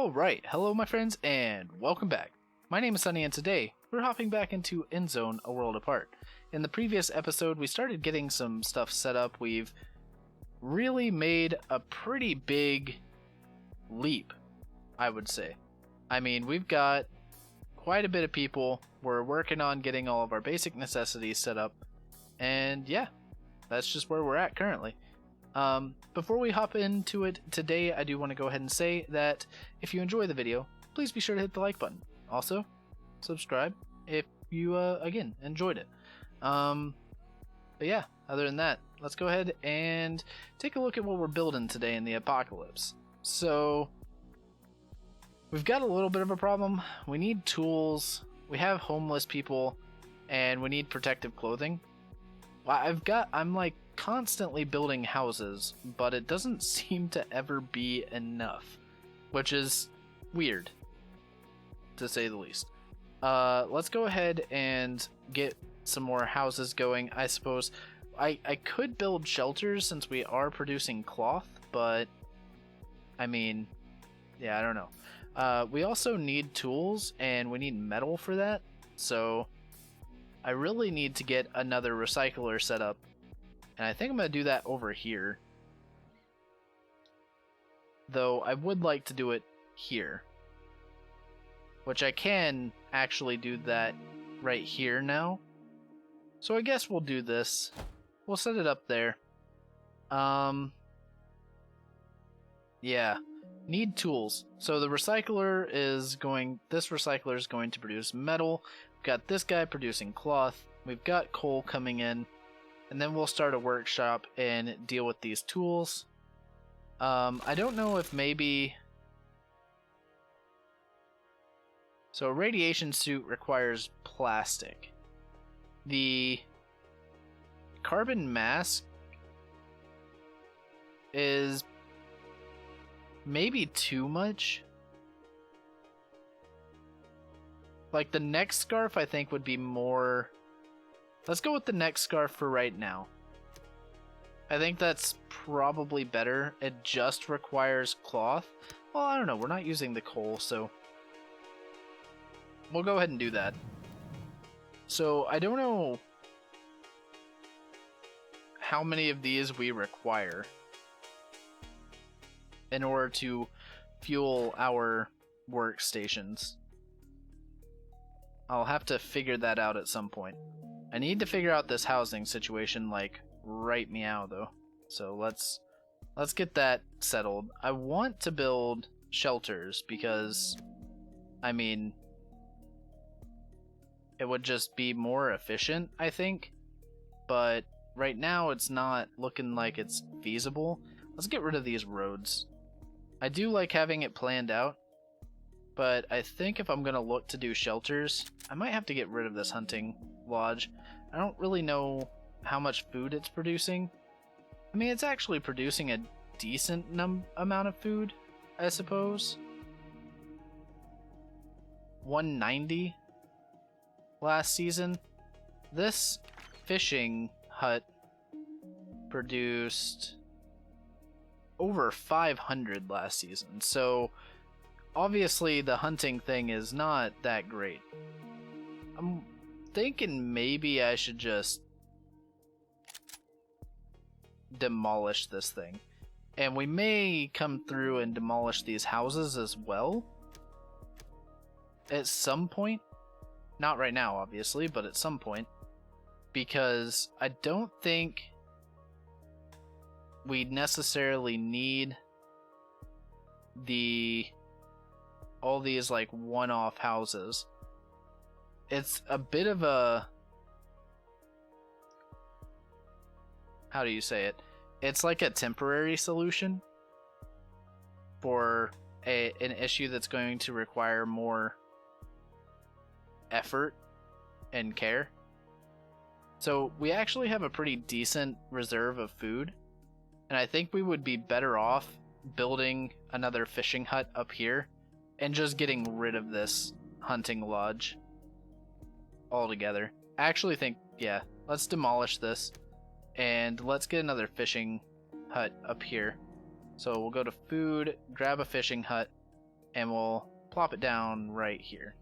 Alright, hello my friends, and welcome back. My name is Sunny, and today we're hopping back into Endzone, A World Apart. In the previous episode, we started getting some stuff set up. We've really made a pretty big leap, I would say. I mean, we've got quite a bit of people. We're working on getting all of our basic necessities set up, and yeah, that's just where we're at currently. Before we hop into it today, I do want to go ahead and say that if you enjoy the video, please be sure to hit the like button. Also, subscribe if you, again, enjoyed it. But yeah, other than that, let's go ahead and take a look at what we're building today in the apocalypse. So, we've got a little bit of a problem. We need tools, we have homeless people, and we need protective clothing. I'm like constantly building houses, but it doesn't seem to ever be enough, which is weird, to say the least. Let's go ahead and get some more houses going. I suppose I could build shelters since we are producing cloth, but I mean, yeah, I don't know. We also need tools, and we need metal for that, so I really need to get another recycler set up, and I think I'm going to do that over here. Though I would like to do it here, which I can actually do that right here now. So I guess we'll do this. We'll set it up there. Yeah, need tools. So the recycler is going, this recycler is going to produce metal. We've got this guy producing cloth. We've got coal coming in. And then we'll start a workshop and deal with these tools. I don't know if maybe... So a radiation suit requires plastic. The carbon mask is maybe too much. Like the neck scarf I think would be more... Let's go with the neck scarf for right now. I think that's probably better. It just requires cloth. Well, I don't know. We're not using the coal, so we'll go ahead and do that. So I don't know how many of these we require in order to fuel our workstations. I'll have to figure that out at some point. I need to figure out this housing situation like right meow though. So let's get that settled. I want to build shelters because I mean it would just be more efficient, I think. But right now it's not looking like it's feasible. Let's get rid of these roads. I do like having it planned out, but I think if I'm gonna look to do shelters, I might have to get rid of this hunting lodge. I don't really know how much food it's producing. I mean, it's actually producing a decent amount of food, I suppose. 190 last season. This fishing hut produced over 500 last season, so obviously the hunting thing is not that great. I'm thinking maybe I should just demolish this thing. And we may come through and demolish these houses as well at some point. Not right now, obviously, but at some point. Because I don't think we necessarily need all these like one-off houses. It's a bit of a, how do you say it? It's like a temporary solution for an issue that's going to require more effort and care. So we actually have a pretty decent reserve of food, and I think we would be better off building another fishing hut up here and just getting rid of this hunting lodge altogether. I actually think, yeah, let's demolish this and let's get another fishing hut up here. So we'll go to food, grab a fishing hut, and we'll plop it down right here.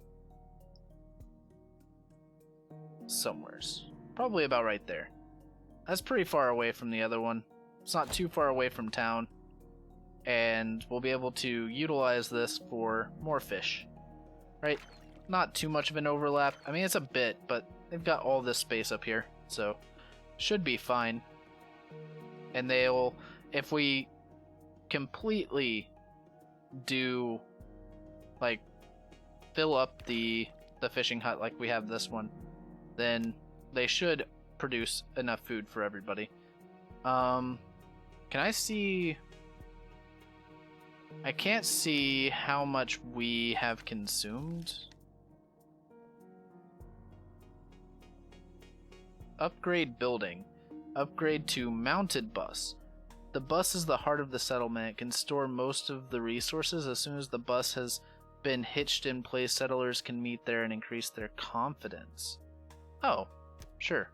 Somewheres. Probably about right there. That's pretty far away from the other one. It's not too far away from town. And we'll be able to utilize this for more fish. Right? Not too much of an overlap. I mean, it's a bit, but they've got all this space up here. So, should be fine. And they'll, if we completely do, like, fill up the fishing hut like we have this one, then they should produce enough food for everybody. Can I see... I can't see how much we have consumed. Upgrade building. Upgrade to mounted bus. The bus is the heart of the settlement. It can store most of the resources. As soon as the bus has been hitched in place, settlers can meet there and increase their confidence. Oh, sure.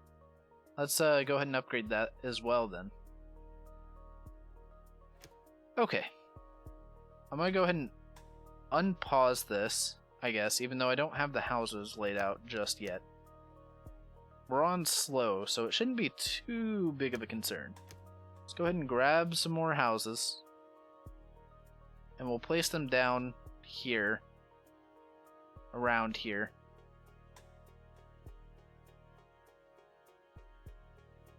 Let's go ahead and upgrade that as well then. Okay. I'm going to go ahead and unpause this, I guess, even though I don't have the houses laid out just yet. We're on slow, so it shouldn't be too big of a concern. Let's go ahead and grab some more houses. And we'll place them down here. Around here.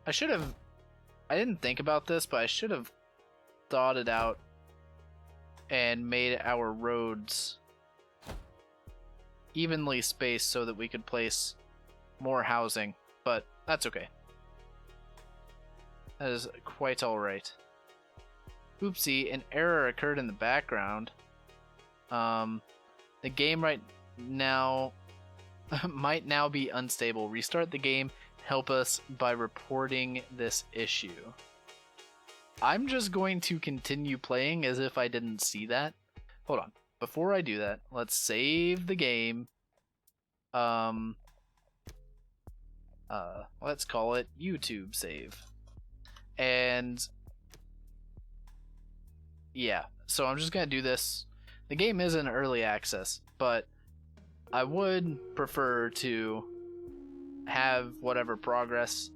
I didn't think about this, but I should have thought it out and made our roads evenly spaced so that we could place more housing, but that's okay. That is quite alright. Oopsie, an error occurred in the background. The game right now might now be unstable. Restart the game. Help us by reporting this issue. I'm just going to continue playing as if I didn't see that. Hold on. Before I do that, let's save the game. Let's call it YouTube save. And yeah, so I'm just gonna do this. The game is in early access, but I would prefer to have whatever progress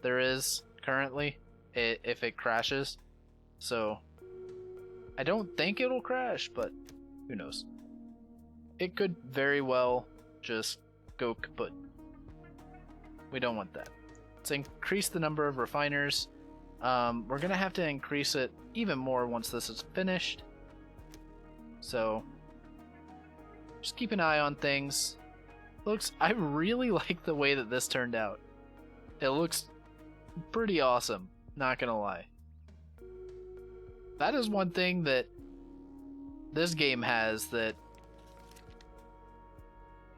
there is currently if it crashes. So I don't think it'll crash, but who knows. It could very well just go kaput. We don't want that. Let's increase the number of refiners. We're gonna have to increase it even more once this is finished. So just keep an eye on things. I really like the way that this turned out. It looks pretty awesome, not gonna lie. That is one thing that this game has that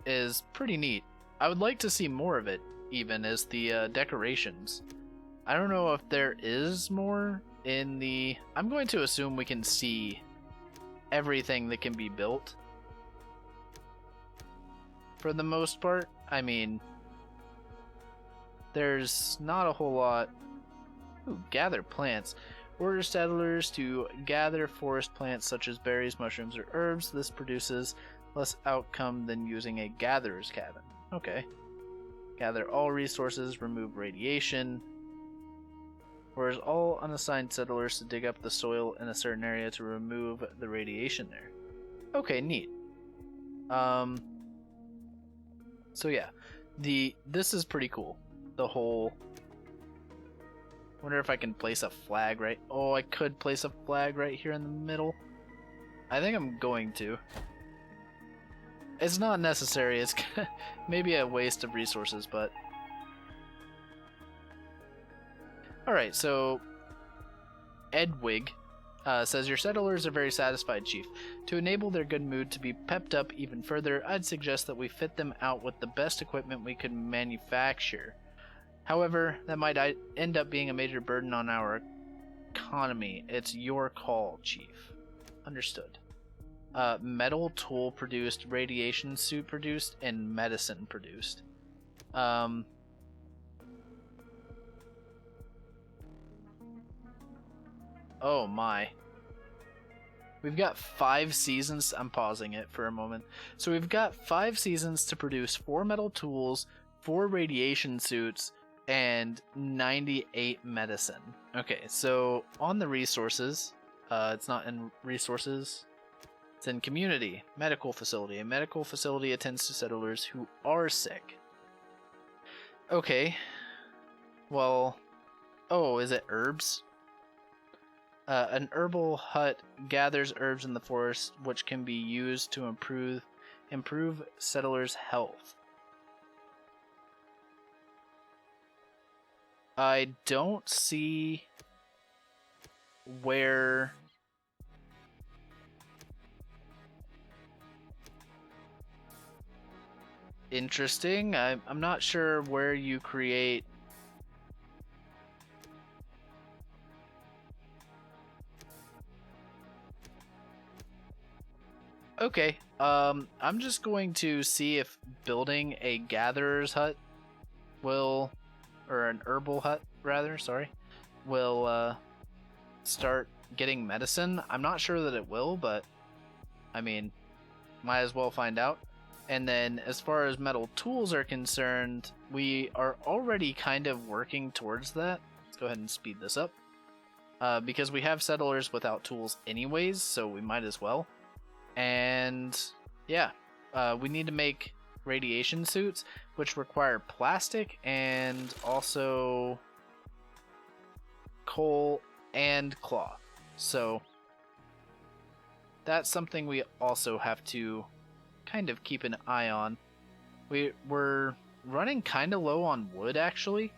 is pretty neat. I would like to see more of it, even as the decorations. I don't know if there is more in the... I'm going to assume we can see everything that can be built. For the most part, I mean, there's not a whole lot. Ooh, gather plants. Order settlers to gather forest plants such as berries, mushrooms, or herbs. This produces less outcome than using a gatherer's cabin. Okay. Gather all resources, remove radiation. Orders all unassigned settlers to dig up the soil in a certain area to remove the radiation there. Okay, neat. So yeah, this is pretty cool. The whole... Wonder if I can place a flag right... Oh, I could place a flag right here in the middle. I think I'm going to. It's not necessary. It's maybe a waste of resources, but... Alright, so... Edwig says, your settlers are very satisfied, Chief. To enable their good mood to be pepped up even further, I'd suggest that we fit them out with the best equipment we could manufacture. However, that might end up being a major burden on our economy. It's your call, Chief. Understood. Metal tool produced, radiation suit produced, and medicine produced. Oh my. We've got 5 seasons. I'm pausing it for a moment. So we've got 5 seasons to produce 4 metal tools, 4 radiation suits, and 98 medicine. Okay, so on the resources, it's not in resources, it's in community, medical facility. A medical facility attends to settlers who are sick. Okay, well, oh, is it herbs? An herbal hut gathers herbs in the forest, which can be used to improve settlers' health. I don't see where interesting. I'm not sure where you create. Okay, I'm just going to see if building a gatherer's hut will, or an herbal hut rather, sorry, will start getting medicine. I'm not sure that it will, but I mean, might as well find out. And then as far as metal tools are concerned, we are already kind of working towards that. Let's go ahead and speed this up. Because we have settlers without tools anyways, so we might as well. And yeah, we need to make radiation suits, which require plastic and also coal and cloth. So that's something we also have to kind of keep an eye on. We're running kind of low on wood actually,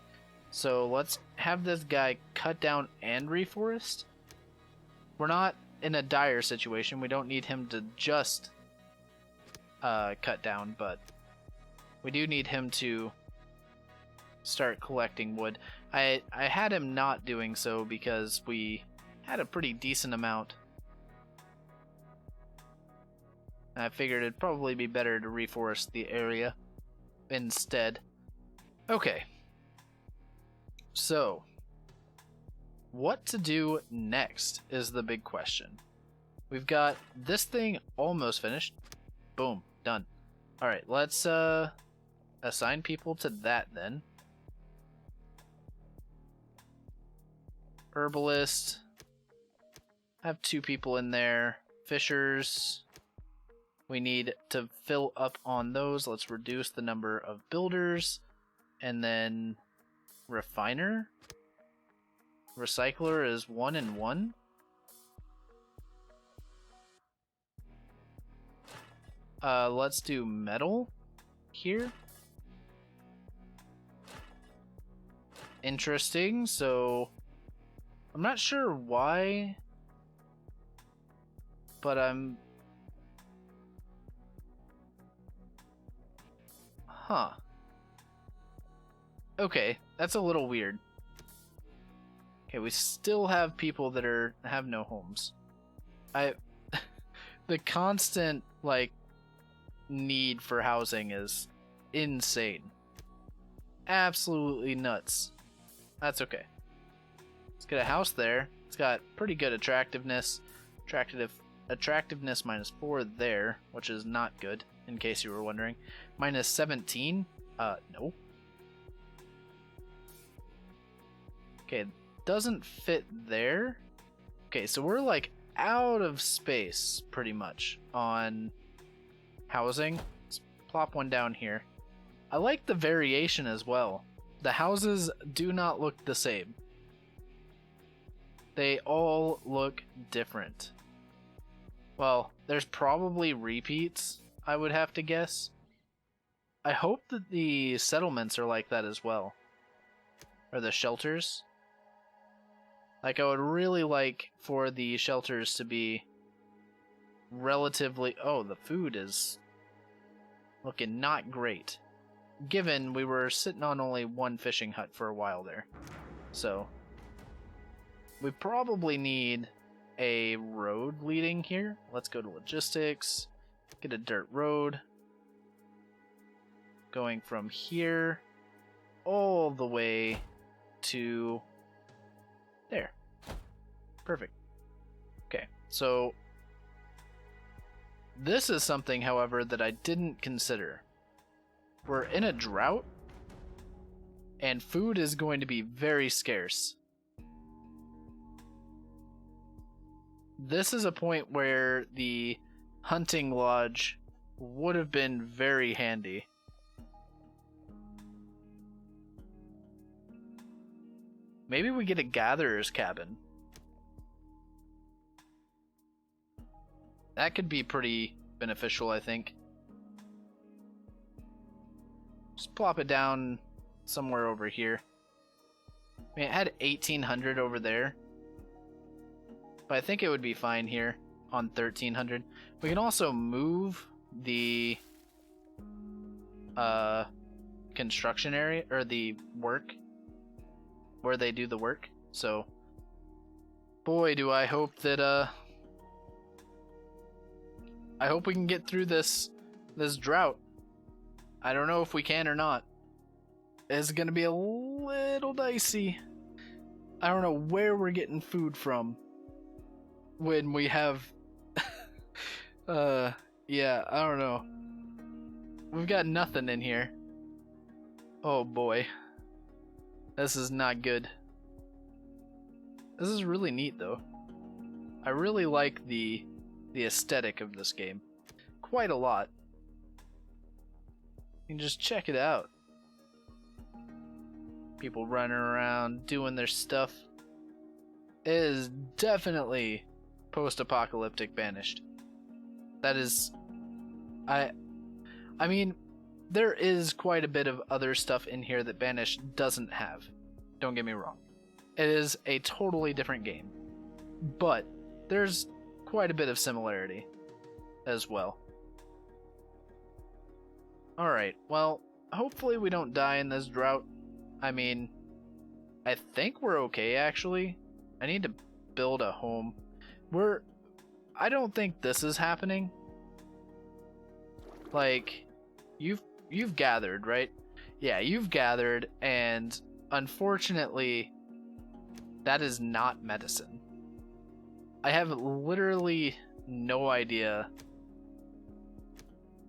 so let's have this guy cut down and reforest. We're not in a dire situation. We don't need him to just cut down, but we do need him to start collecting wood. I had him not doing so because we had a pretty decent amount. I figured it'd probably be better to reforest the area instead. Okay. So, what to do next is the big question. We've got this thing almost finished. Boom, done. Alright, let's assign people to that then. Herbalist. Have 2 people in there. Fishers. We need to fill up on those. Let's reduce the number of builders. And then refiner. Recycler is 1 and 1. Let's do metal here. Interesting. So I'm not sure why, but huh. Okay, that's a little weird. Okay, we still have people that have no homes. The constant like need for housing is insane. Absolutely nuts. That's okay. Let's get a house there. It's got pretty good attractiveness. Attractiveness -4 there, which is not good, in case you were wondering. -17? No. Okay, doesn't fit there. Okay, so we're like out of space pretty much on housing. Let's plop one down here. I like the variation as well. The houses do not look the same. They all look different. Well, there's probably repeats, I would have to guess. I hope that the settlements are like that as well. Or the shelters. Like, I would really like for the shelters to be relatively... Oh, the food is looking not great. Given we were sitting on only 1 fishing hut for a while there. So, we probably need a road leading here. Let's go to logistics. Get a dirt road. Going from here all the way to there. Perfect. Okay, so This is something, however, that I didn't consider. We're in a drought, and food is going to be very scarce. This is a point where the hunting lodge would have been very handy. Maybe we get a gatherer's cabin. That could be pretty beneficial, I think. Just plop it down somewhere over here. I mean, it had 1800 over there, but I think it would be fine here on 1300. We can also move the construction area, or the work, where they do the work. So, boy, do I hope that I hope we can get through this drought. I don't know if we can or not. It's gonna be a little dicey. I don't know where we're getting food from when we have yeah, I don't know. We've got nothing in here. Oh boy. This is not good. This is really neat though. I really like the aesthetic of this game quite a lot. You can just check it out. People running around doing their stuff. It is definitely post-apocalyptic Banished. That is, I mean, there is quite a bit of other stuff in here that Banished doesn't have. Don't get me wrong. It is a totally different game. But there's quite a bit of similarity as well. Alright, well, hopefully we don't die in this drought. I mean, I think we're okay, actually. I need to build a home. I don't think this is happening. Like, you've gathered, right? Yeah, you've gathered, and unfortunately, that is not medicine. I have literally no idea.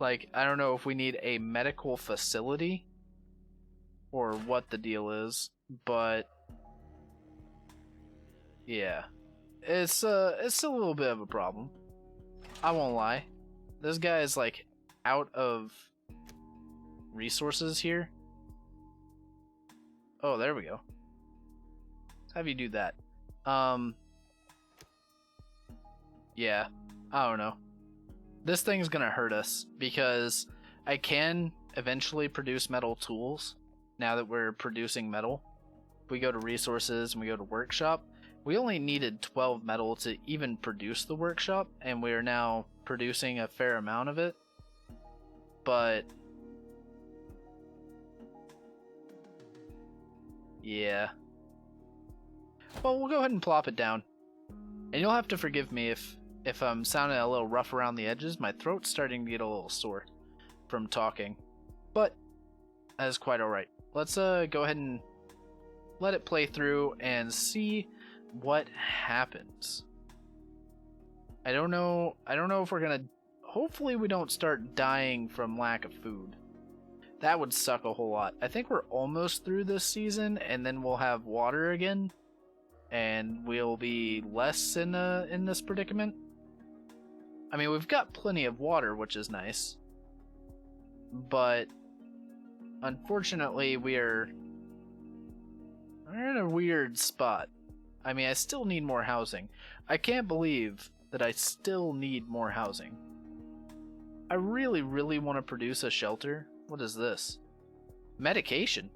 Like, I don't know if we need a medical facility or what the deal is, but yeah, it's a little bit of a problem. I won't lie. This guy is like out of resources here. Oh, there we go. Let's have you do that. Yeah, I don't know. This thing's gonna hurt us because I can eventually produce metal tools now that we're producing metal. If we go to resources and we go to workshop, we only needed 12 metal to even produce the workshop, and we are now producing a fair amount of it. But yeah. Well, we'll go ahead and plop it down. And you'll have to forgive me if I'm sounding a little rough around the edges. My throat's starting to get a little sore from talking. But that is quite alright. Let's go ahead and let it play through and see what happens. I don't know if we're gonna... Hopefully we don't start dying from lack of food. That would suck a whole lot. I think we're almost through this season, and then we'll have water again, and we'll be less in this predicament. I mean, we've got plenty of water, which is nice, but unfortunately we're in a weird spot. I mean, I still need more housing. I can't believe that I still need more housing. I really, really want to produce a shelter. What is this? Medication?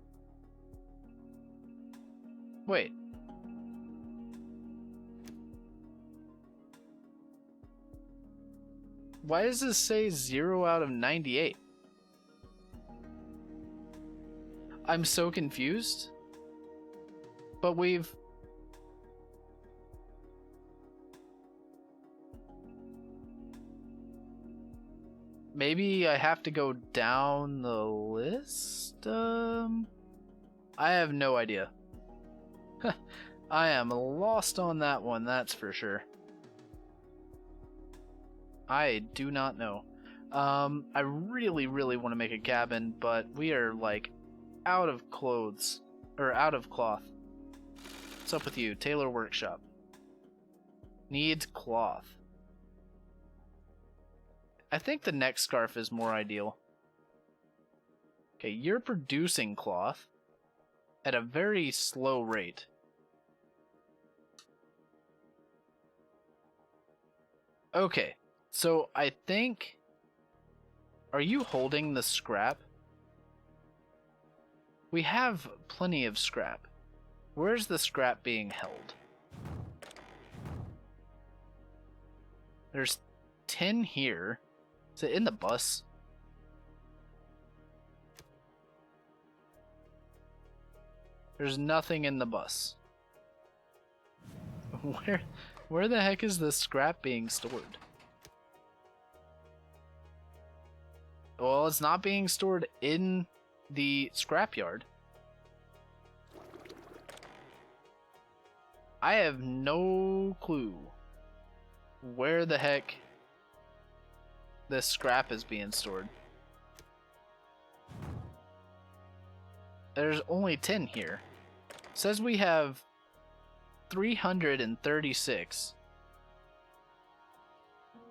Wait. Why does this say 0 out of 98? I'm so confused. But we've... Maybe I have to go down the list? I have no idea. I am lost on that one, that's for sure. I do not know. I really, really want to make a cabin, but we are like out of clothes or out of cloth. What's up with you? Tailor workshop. Needs cloth. I think the neck scarf is more ideal. Okay, you're producing cloth at a very slow rate. Okay, so I think... Are you holding the scrap? We have plenty of scrap. Where's the scrap being held? There's 10 here. Is it in the bus? There's nothing in the bus. Where the heck is this scrap being stored? Well, it's not being stored in the scrapyard. I have no clue where the heck this scrap is being stored. There's only 10 here. It says we have 336.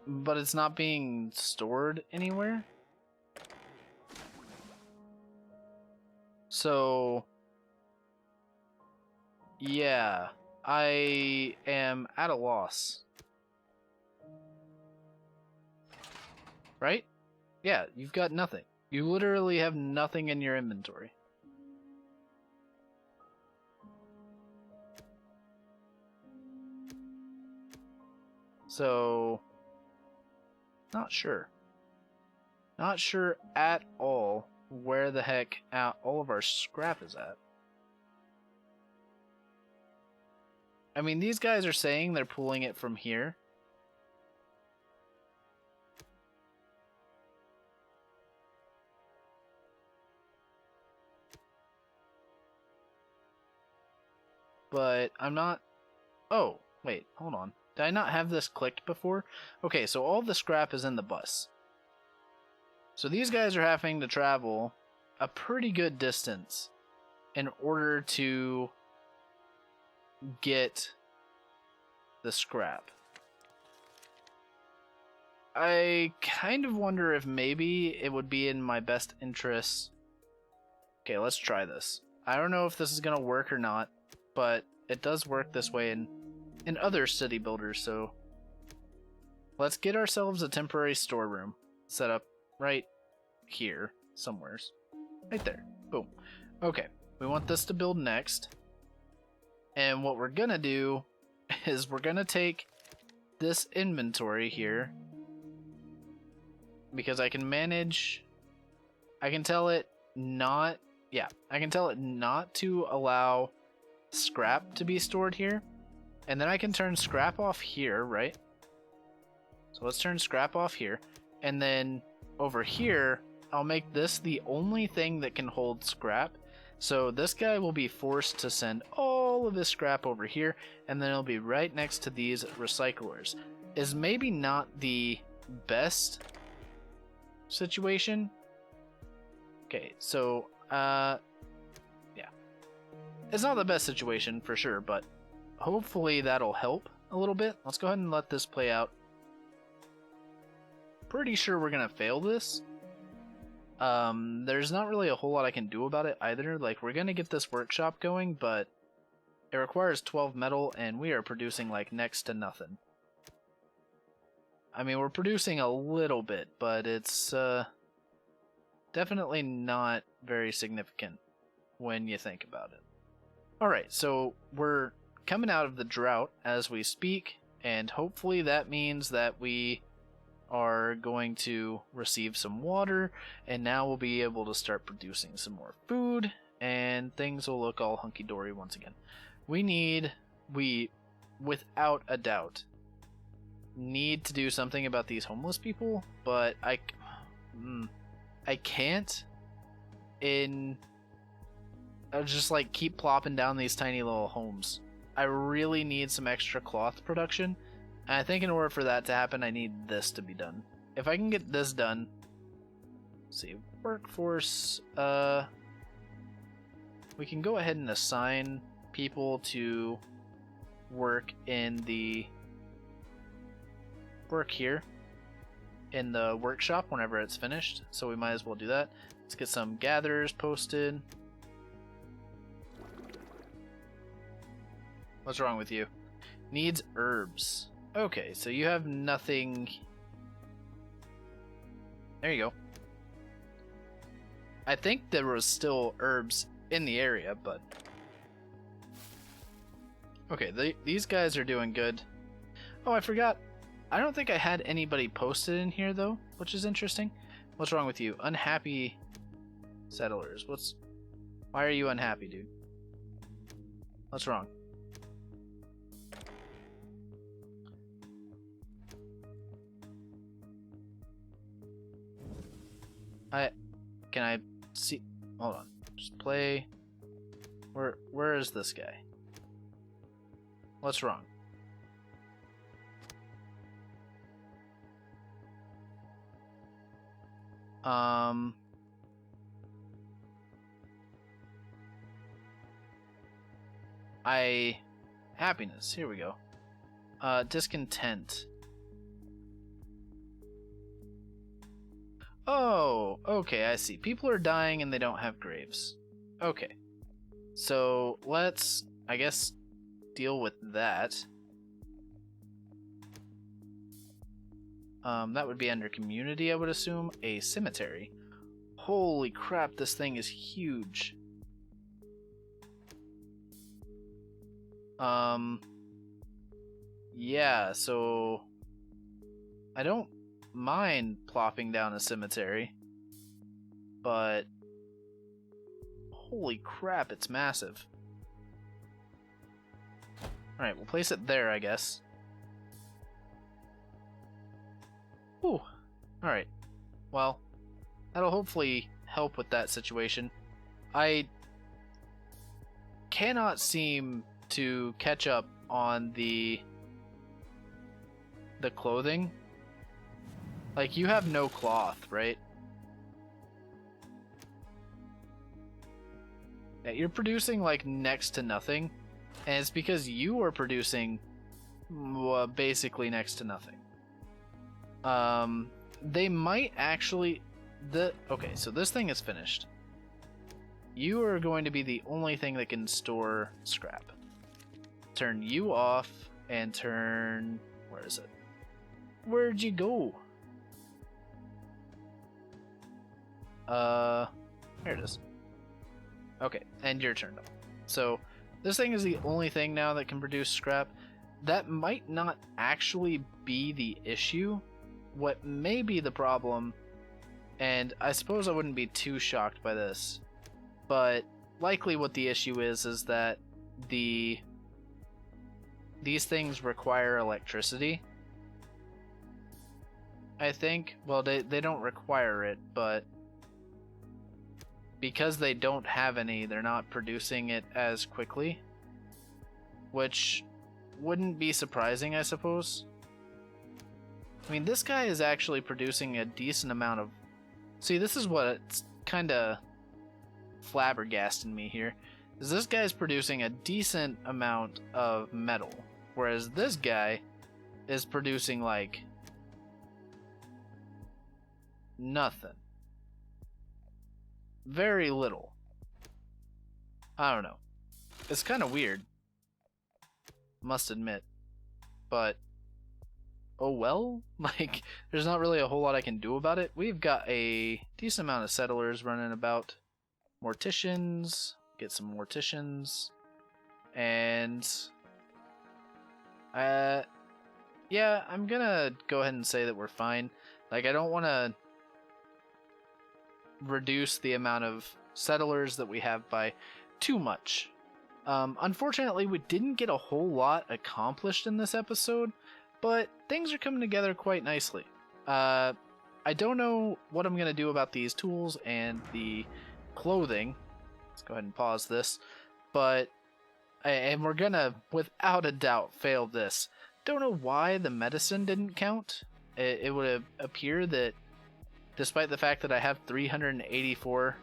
But it's not being stored anywhere. So, yeah, I am at a loss. Right? Yeah, you've got nothing. You literally have nothing in your inventory. So, not sure. Not sure at all where the heck all of our scrap is at. I mean, these guys are saying they're pulling it from here. But I'm not... Oh, wait, hold on. Did I not have this clicked before? Okay, so all the scrap is in the bus. So these guys are having to travel a pretty good distance in order to get the scrap. I kind of wonder if maybe it would be in my best interest. Okay, let's try this. I don't know if this is going to work or not, but it does work this way in other city builders, so let's get ourselves a temporary storeroom set up right here somewheres. Right there. Boom. Okay, we want this to build next. And what we're gonna do is we're gonna take this inventory here, because I can manage... I can tell it not... Yeah, I can tell it not to allow scrap to be stored here. And then I can turn scrap off here, right? So let's turn scrap off here. And then over here, I'll make this the only thing that can hold scrap. So this guy will be forced to send all of his scrap over here, and then it'll be right next to these recyclers. Is maybe not the best situation. Okay, so, yeah. It's not the best situation for sure, but hopefully that'll help a little bit. Let's go ahead and let this play out. Pretty sure we're gonna fail this. There's not really a whole lot I can do about it either. Like, we're gonna get this workshop going, but it requires 12 metal, and we are producing, like, next to nothing. I mean, we're producing a little bit, but it's, definitely not very significant when you think about it. Alright, so we're coming out of the drought as we speak, and hopefully that means that we are going to receive some water, and now we'll be able to start producing some more food, and things will look all hunky-dory once again. We, without a doubt, need to do something about these homeless people, but I can't just like keep plopping down these tiny little homes. I really need some extra cloth production. And I think in order for that to happen, I need this to be done. If I can get this done, let's see, workforce, we can go ahead and assign people to work in the work here in the workshop whenever it's finished, so we might as well do that. Let's get some gatherers posted. What's wrong with you? Needs herbs. Okay, so you have nothing. There you go. I think there was still herbs in the area, but okay, these guys are doing good. Oh, I forgot. I don't think I had anybody posted in here though, which is interesting. What's wrong with you? Unhappy settlers. Why are you unhappy, dude? What's wrong? Can I see? Hold on. Just play. Where is this guy? What's wrong? Happiness. Here we go. Discontent. Oh, okay, I see. People are dying and they don't have graves. Okay. So, let's, I guess, deal with that. That would be under community, I would assume. A cemetery. Holy crap, this thing is huge. Yeah, so I don't mind plopping down a cemetery, but holy crap, it's massive. Alright, we'll place it there, I guess. Ooh, alright. Well, that'll hopefully help with that situation. I cannot seem to catch up on the clothing. Like, you have no cloth, right? Yeah, you're producing, like, next to nothing. And it's because you are producing basically next to nothing. They might actually... Okay, so this thing is finished. You are going to be the only thing that can store scrap. Turn you off and turn... Where is it? Where'd you go? Here it is. Okay, and you're turned on. So, this thing is the only thing now that can produce scrap. That might not actually be the issue. What may be the problem, and I suppose I wouldn't be too shocked by this, but likely what the issue is that these things require electricity. I think. Well, they don't require it, but because they don't have any, they're not producing it as quickly, which wouldn't be surprising, I suppose. I mean, this guy is actually producing a decent amount of... See, this is what's kind of flabbergasting me here, is this guy's producing a decent amount of metal, whereas this guy is producing, like, nothing. Very little. I don't know. It's kind of weird, must admit. But, oh well? Like, there's not really a whole lot I can do about it. We've got a decent amount of settlers running about. Morticians. Get some morticians. And... yeah, I'm gonna go ahead and say that we're fine. Like, I don't want to reduce the amount of settlers that we have by too much. Unfortunately, we didn't get a whole lot accomplished in this episode, but things are coming together quite nicely. I don't know what I'm going to do about these tools and the clothing. Let's go ahead and pause this. But, and we're going to, without a doubt, fail this. don't know why the medicine didn't count. It would appear that despite the fact that I have 384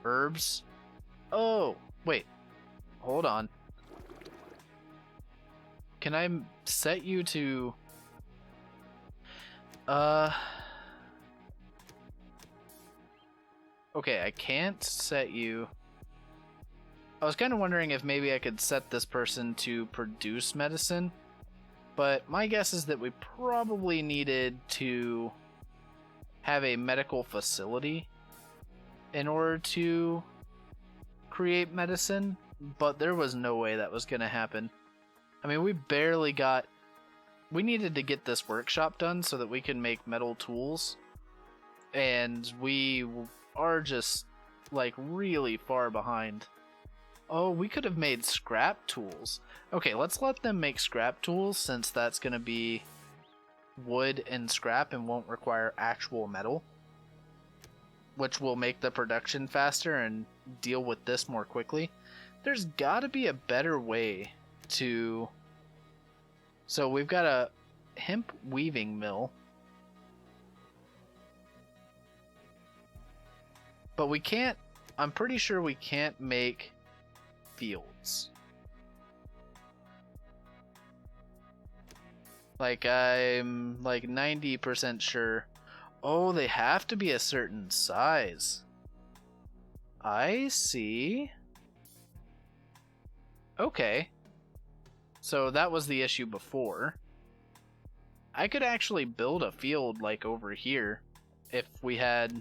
herbs. Oh, wait. Hold on. Can I set you to... Okay, I can't set you... I was kind of wondering if maybe I could set this person to produce medicine, but my guess is that we probably needed to have a medical facility in order to create medicine, but there was no way that was going to happen. I mean, we barely got... We needed to get this workshop done so that we can make metal tools, and we are just, like, really far behind. Oh, we could have made scrap tools. Okay, let's let them make scrap tools, since that's going to be wood and scrap and won't require actual metal, which will make the production faster and deal with this more quickly. There's got to be a better way to... So we've got a hemp weaving mill, but we can't... I'm pretty sure we can't make fields. Like, I'm like 90% sure. Oh, they have to be a certain size. I see. Okay. So that was the issue before. I could actually build a field like over here if we had...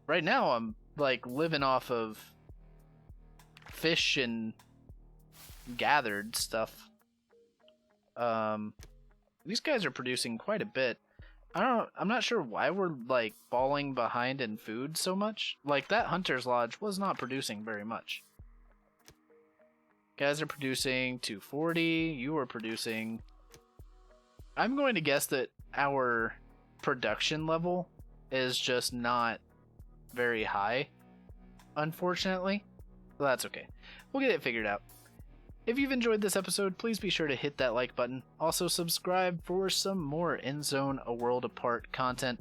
Right now I'm like living off of fish and gathered stuff. These guys are producing quite a bit. I'm not sure why we're like falling behind in food so much. Like that hunter's lodge was not producing very much. Guys are producing 240. You are producing... I'm going to guess that our production level is just not very high, unfortunately. Well, that's okay. We'll get it figured out. If you've enjoyed this episode, please be sure to hit that like button. Also subscribe for some more Endzone A World Apart content.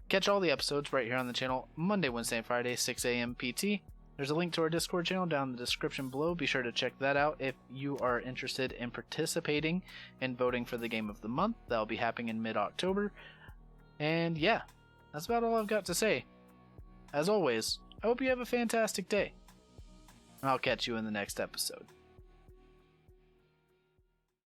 Catch all the episodes right here on the channel Monday, Wednesday, and Friday, 6 a.m. PT. There's a link to our Discord channel down in the description below. Be sure to check that out if you are interested in participating and voting for the Game of the Month. That'll be happening in mid-October. And yeah, that's about all I've got to say. As always, I hope you have a fantastic day. And I'll catch you in the next episode.